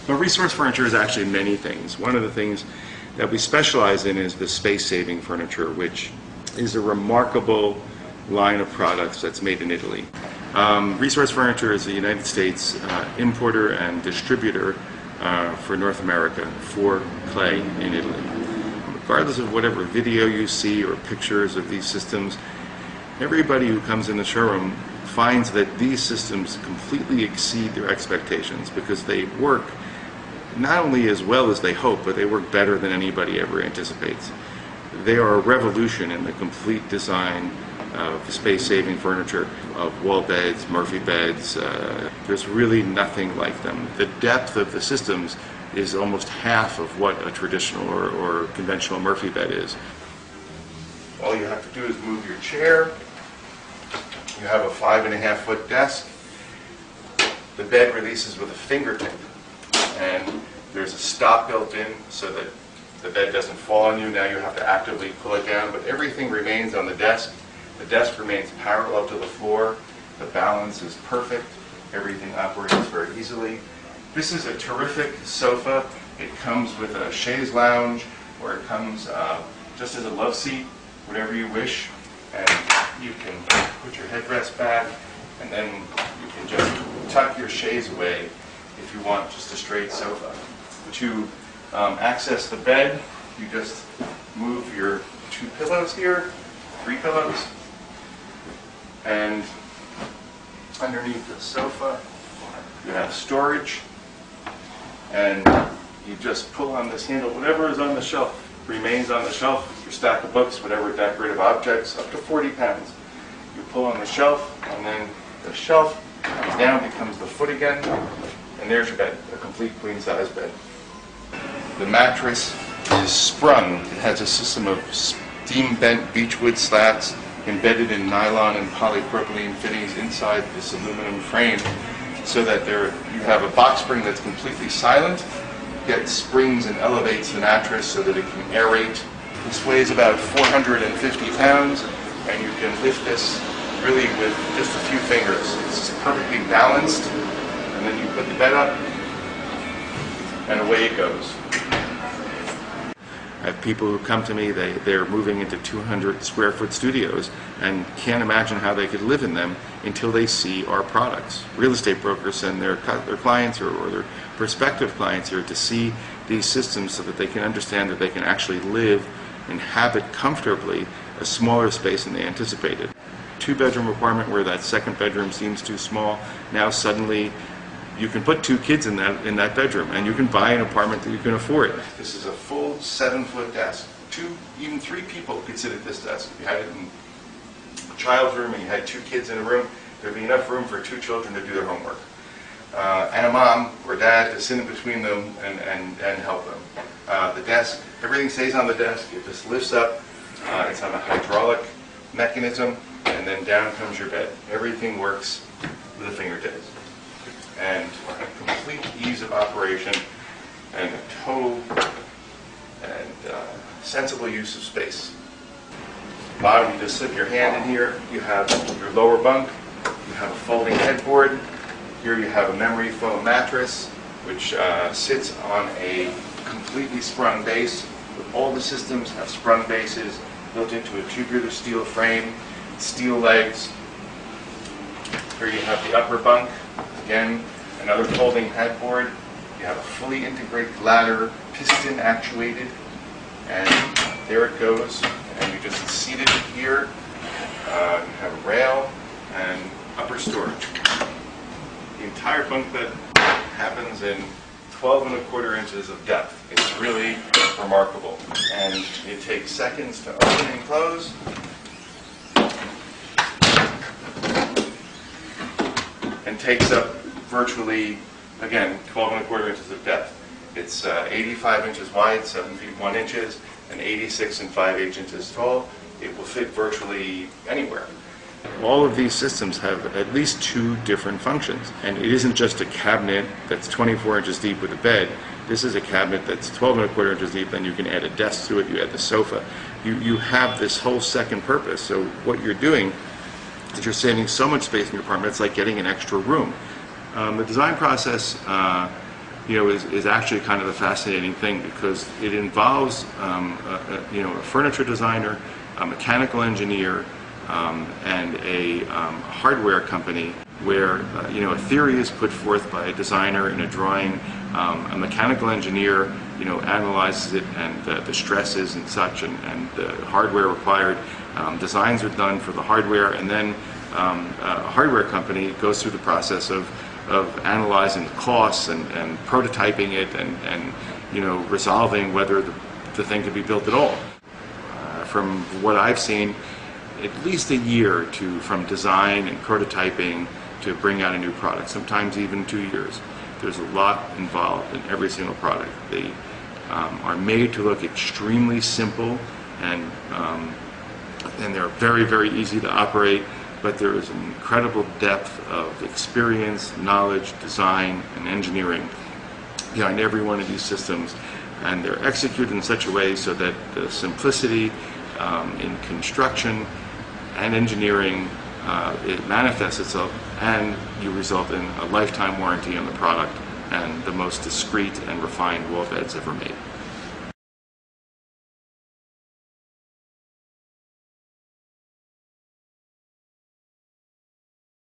But resource furniture is actually many things. One of the things that we specialize in is the space-saving furniture, which is a remarkable line of products that's made in Italy. Resource Furniture is a United States importer and distributor for North America for clay in Italy. Regardless of whatever video you see or pictures of these systems, everybody who comes in the showroom finds that these systems completely exceed their expectations because they work not only as well as they hope, but they work better than anybody ever anticipates. They are a revolution in the complete design of space-saving furniture, of wall beds, Murphy beds. There's really nothing like them. The depth of the systems is almost half of what a traditional or conventional Murphy bed is. All you have to do is move your chair. You have a 5.5-foot desk. The bed releases with a fingertip, and there's a stop built in so that the bed doesn't fall on you. Now you have to actively pull it down, but everything remains on the desk. The desk remains parallel to the floor. The balance is perfect. Everything operates very easily. This is a terrific sofa. It comes with a chaise lounge, or it comes just as a love seat, whatever you wish. And you can put your headrest back, and then you can just tuck your chaise away if you want just a straight sofa. To access the bed, you just move your 2 pillows here, 3 pillows, and underneath the sofa you have storage, and you just pull on this handle. Whatever is on the shelf remains on the shelf. Your stack of books, whatever decorative objects, up to 40 pounds. You pull on the shelf, and then the shelf comes down, becomes the foot again, and there's your bed, a complete queen-size bed. The mattress is sprung. It has a system of steam-bent beechwood slats embedded in nylon and polypropylene fittings inside this aluminum frame, so that you have a box spring that's completely silent, yet springs and elevates the mattress so that it can aerate. This weighs about 450 pounds, and you can lift this really with just a few fingers. It's perfectly balanced, and then you put the bed up, and away it goes. I have people who come to me, they're moving into 200 square foot studios and can't imagine how they could live in them until they see our products. Real estate brokers send their clients or their prospective clients here to see these systems so that they can understand that they can actually live, inhabit comfortably a smaller space than they anticipated. 2-bedroom apartment where that second bedroom seems too small, now suddenly you can put 2 kids in that bedroom, and you can buy an apartment that you can afford. This is a full 7-foot desk. 2, even 3 people could sit at this desk. If you had it in a child's room and you had 2 kids in a room, there'd be enough room for 2 children to do their homework. And a mom or dad to sit in between them and help them. The desk, everything stays on the desk. It just lifts up. It's on a hydraulic mechanism, and then down comes your bed. Everything works with a fingertips. And a complete ease of operation and a total and sensible use of space. Bottom, you just slip your hand in here. You have your lower bunk. You have a folding headboard. Here you have a memory foam mattress, which sits on a completely sprung base. All the systems have sprung bases built into a tubular steel frame, steel legs. Here you have the upper bunk. Again, another folding headboard. You have a fully integrated ladder, piston actuated, and there it goes. And you just seat it here. You have a rail and upper storage. The entire bunk bed happens in 12.25 inches of depth. It's really remarkable, and it takes seconds to open and close. And takes up virtually, again, 12.25 inches of depth. It's 85 inches wide, 7 feet 1 inches, and 86 5/8 inches tall. It will fit virtually anywhere. All of these systems have at least 2 different functions, and it isn't just a cabinet that's 24 inches deep with a bed. This is a cabinet that's 12.25 inches deep, and you can add a desk to it, you add the sofa. You have this whole second purpose. So what you're doing is you're saving so much space in your apartment, it's like getting an extra room. The design process is actually kind of a fascinating thing, because it involves a furniture designer, a mechanical engineer, and a hardware company, where a theory is put forth by a designer in a drawing. A mechanical engineer analyzes it, and the stresses and such, and the hardware required. Designs are done for the hardware, and then a hardware company goes through the process of analyzing the costs and prototyping it, and resolving whether the thing could be built at all. From what I've seen, at least a year from design and prototyping to bring out a new product, sometimes even 2 years. There's a lot involved in every single product. They are made to look extremely simple, and they're very, very easy to operate, but there is an incredible depth of experience, knowledge, design, and engineering behind every one of these systems, and they're executed in such a way so that the simplicity in construction and engineering, it manifests itself, and you result in a lifetime warranty on the product and the most discreet and refined wall beds ever made.